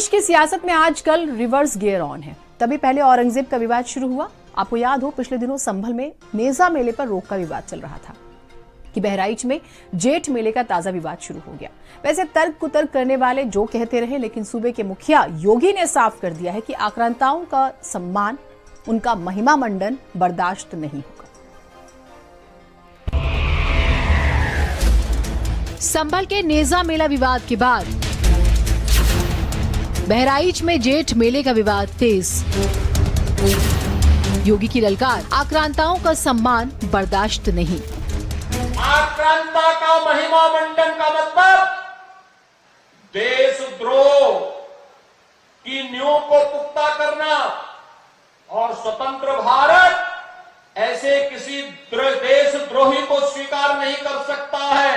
देश की सियासत में आजकल रिवर्स गियर ऑन है। तभी पहले औरंगजेब का विवाद शुरू हुआ। आपको याद हो, पिछले दिनों संभल में नेजा मेले पर रोक का विवाद चल रहा था कि बहराइच में जेठ मेले का ताजा विवाद शुरू हो गया। वैसे तर्क कुतर्क करने वाले जो कहते रहे, लेकिन सूबे के मुखिया योगी ने साफ कर दिया है कि आक्रांताओं का सम्मान, उनका महिमा मंडन बर्दाश्त नहीं होगा। संभल के नेजा मेला विवाद के बाद बहराइच में जेठ मेले का विवाद तेज। योगी की ललकार, आक्रांताओं का सम्मान बर्दाश्त नहीं। आक्रांता का महिमा मंडन का मतलब देशद्रोह की नींव को पुख्ता करना और स्वतंत्र भारत ऐसे किसी देशद्रोही को स्वीकार नहीं कर सकता है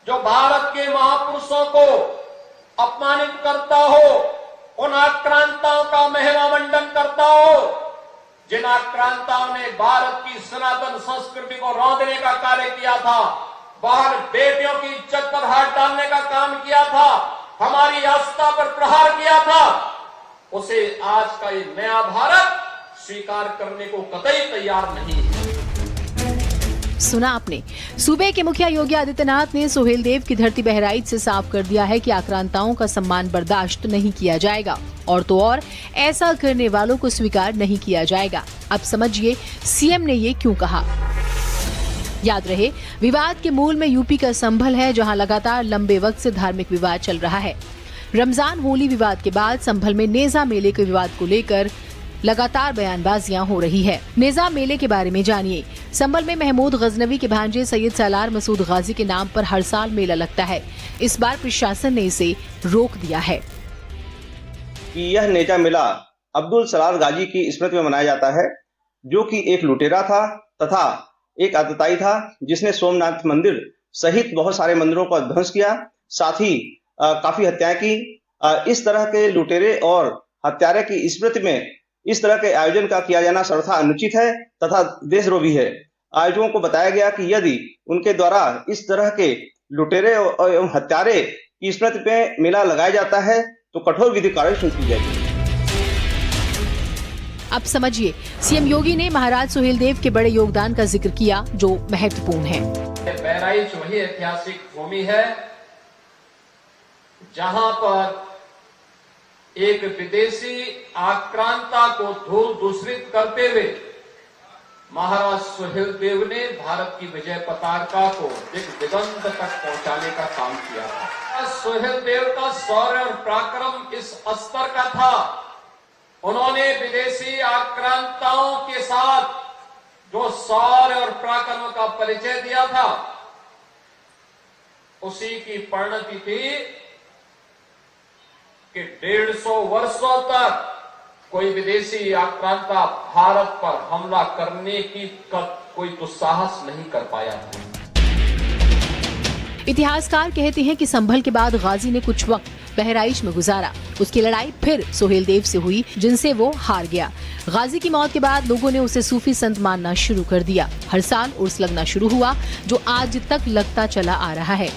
जो भारत के महापुरुषों को अपमानित करता हो, उन आक्रांताओं का महिमा मंडन करता हो, जिन आक्रांताओं ने भारत की सनातन संस्कृति को रौंदने का कार्य किया था, बाहर बेटियों की इज्जत पर हाथ डालने का काम किया था, हमारी आस्था पर प्रहार किया था, उसे आज का ये नया भारत स्वीकार करने को कतई तैयार नहीं है। सुना आपने, सूबे के मुखिया योगी आदित्यनाथ ने सुहेलदेव की धरती बहराइच से साफ कर दिया है कि आक्रांताओं का सम्मान बर्दाश्त नहीं किया जाएगा, और तो और ऐसा करने वालों को स्वीकार नहीं किया जाएगा। अब समझिए सीएम ने ये क्यों कहा। याद रहे, विवाद के मूल में यूपी का संभल है, जहां लगातार लंबे वक्त से धार्मिक विवाद चल रहा है। रमजान होली विवाद के बाद संभल में नेजा मेले के विवाद को लेकर लगातार बयानबाजियां हो रही है। नेजा मेले के बारे में जानिए। संभल में महमूद गजनवी के भांजे सैयद सालार मसूद गाजी के नाम पर हर साल मेला लगता है। इस बार प्रशासन ने इसे रोक दिया है कि यह नेजा मेला अब्दुल सलार गाजी की स्मृति में मनाया जाता है, जो कि एक लुटेरा था तथा एक आतताई था, जिसने सोमनाथ मंदिर सहित बहुत सारे मंदिरों का ध्वंस किया, साथ ही काफी हत्याएं की। इस तरह के लुटेरे और हत्यारे की स्मृति में इस तरह के आयोजन का किया जाना सर्वथा अनुचित है तथा देशद्रोही है। आयोजकों को बताया गया कि यदि उनके द्वारा इस तरह के लुटेरे एवं हत्यारे की स्मृति पे मेला लगाया जाता है तो कठोर विधिक कार्रवाई सुनिश्चित की जाएगी। अब समझिए, सीएम योगी ने महाराज सुहेलदेव के बड़े योगदान का जिक्र किया, जो महत्वपूर्ण है। बहराइच वही ऐतिहासिक भूमि है जहां पर एक विदेशी आक्रांता को धूल दूषित करते हुए महाराज सुहेलदेव ने भारत की विजय पताका को दिगंत तक पहुंचाने का काम किया था। सुहेलदेव का शौर्य और पराक्रम इस स्तर का था, उन्होंने विदेशी आक्रांताओं के साथ जो शौर्य और पराक्रम का परिचय दिया था, उसी की परिणति थी कि 150 वर्षों तक कोई विदेशी आक्रांता भारत पर हमला करने की कोई दुस्साहस नहीं कर पाया था। इतिहासकार कहते हैं कि संभल के बाद गाजी ने कुछ वक्त बहराइच में गुजारा। उसकी लड़ाई फिर सुहेलदेव से हुई, जिनसे वो हार गया। गाजी की मौत के बाद लोगों ने उसे सूफी संत मानना शुरू कर दिया। हर साल उर्स लगना शुरू हुआ, जो आज तक लगता चला आ रहा है।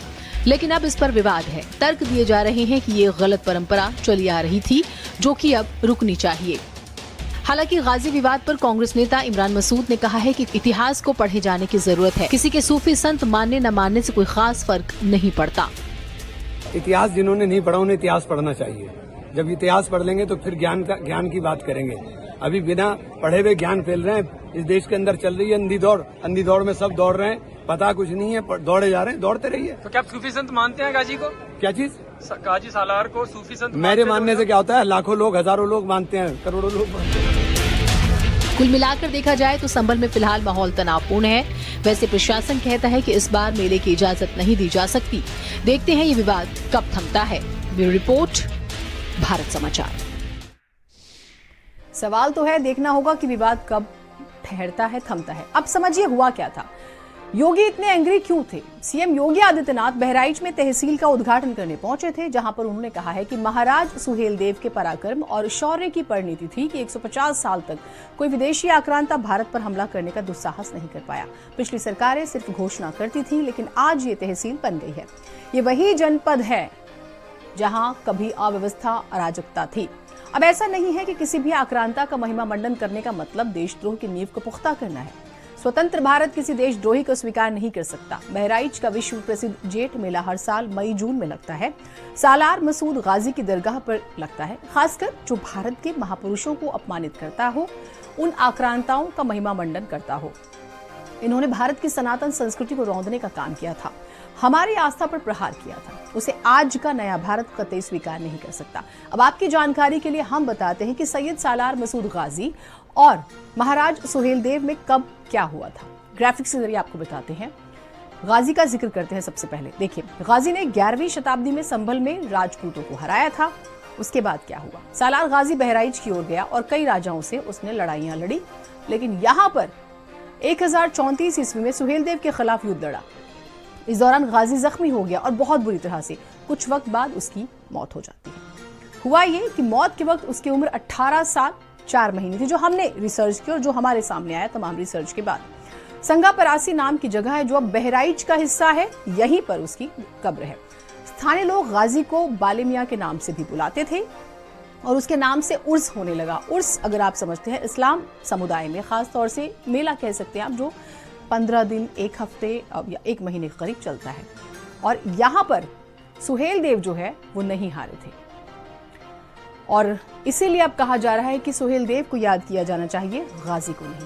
लेकिन अब इस पर विवाद है। तर्क दिए जा रहे हैं कि ये गलत परंपरा चली आ रही थी, जो कि अब रुकनी चाहिए। हालांकि गाजी विवाद पर कांग्रेस नेता इमरान मसूद ने कहा है कि इतिहास को पढ़े जाने की जरूरत है। किसी के सूफी संत मानने न मानने से कोई खास फर्क नहीं पड़ता। इतिहास जिन्होंने नहीं पढ़ा उन्हें इतिहास पढ़ना चाहिए। जब इतिहास पढ़ लेंगे तो फिर ज्ञान की बात करेंगे। अभी बिना पढ़े हुए ज्ञान फैल रहे हैं। इस देश के अंदर चल रही है अंधी दौड़ में सब दौड़ रहे हैं, पता कुछ नहीं है, दौड़े जा रहे हैं, दौड़ते रहिए। तो क्या आप सूफी संत मानते हैं गाजी को? क्या चीज? गाजी सालार को सूफी संत? मेरे मानने से क्या होता है, लाखों लोग, हजारों लोग मानते हैं, करोड़ों लोग मानते हैं। कुल मिलाकर देखा जाए तो संभल में फिलहाल माहौल तनावपूर्ण है। वैसे प्रशासन कहता है कि इस बार मेले की इजाजत नहीं दी जा सकती। देखते हैं ये विवाद कब थमता है। ब्यूरो रिपोर्ट, भारत समाचार। सवाल तो है, देखना होगा कि विवाद कब ठहरता है, थमता है। अब समझिए हुआ क्या था। योगी इतने एंग्री क्यों थे? सीएम योगी आदित्यनाथ बहराइच में तहसील का उद्घाटन करने पहुंचे थे, जहां पर उन्होंने कहा है कि महाराज सुहेलदेव के पराक्रम और शौर्य की परिणति थी कि 150 साल तक कोई विदेशी आक्रांता भारत पर हमला करने का दुस्साहस नहीं कर पाया। पिछली सरकारें सिर्फ घोषणा करती थी, लेकिन आज ये तहसील बन गई है। ये वही जनपद है जहां कभी अव्यवस्था अराजकता थी। अब ऐसा नहीं है कि किसी भी आक्रांता का महिमा मंडन करने का मतलब देशद्रोह की नींव को पुख्ता करना है। स्वतंत्र भारत किसी देशद्रोही को स्वीकार नहीं कर सकता। बहराइच का विश्व प्रसिद्ध जेठ मेला हर साल मई जून में लगता है। सालार मसूद गाजी की दरगाह पर लगता है। खासकर जो भारत के महापुरुषों को अपमानित करता हो, उन आक्रांताओं का महिमा मंडन करता हो। इन्होंने भारत की सनातन संस्कृति को रौंदने का काम किया था, हमारी आस्था पर प्रहार किया था। उसे आज का नया भारत कतई स्वीकार नहीं कर सकता। अब आपकी जानकारी के लिए हम बताते हैं कि सैयद सालार मसूद गाजी और महाराज सुहेलदेव में कब क्या हुआ था। ग्राफिक्स के जरिए आपको बताते हैं। गाजी का जिक्र करते हैं। सबसे पहले देखिए, गाजी ने 11वीं शताब्दी में संभल में राजपूतों को हराया था। उसके बाद क्या हुआ? सालार गाजी बहराइच की ओर गया और कई राजाओं से उसने लड़ाइयां लड़ी, लेकिन यहां पर 1034 ईस्वी में सुहेलदेव के खिलाफ युद्ध लड़ा। इस दौरान गाजी जख्मी हो गया और बहुत बुरी तरह से। कुछ वक्त बाद उसकी मौत हो जाती है। हुआ ये कि मौत के वक्त उसकी उम्र 18 साल 4 महीने थी, जो हमने रिसर्च की और जो हमारे सामने आया तमाम रिसर्च के बाद। संगा परासी नाम की जगह है जो अब बहराइच का हिस्सा है, यहीं पर उसकी कब्र है। स्थानीय लोग गाजी को बाले मियां के नाम से भी बुलाते थे और उसके नाम से उर्स होने लगा। उर्स अगर आप समझते हैं, इस्लाम समुदाय में खास तौर से मेला कह सकते हैं आप, जो 15 दिन, 1 हफ्ते या 1 महीने के करीब चलता है। और यहां पर सुहेलदेव जो है वो नहीं हारे थे और इसीलिए अब कहा जा रहा है कि सुहेलदेव को याद किया जाना चाहिए, गाजी को नहीं।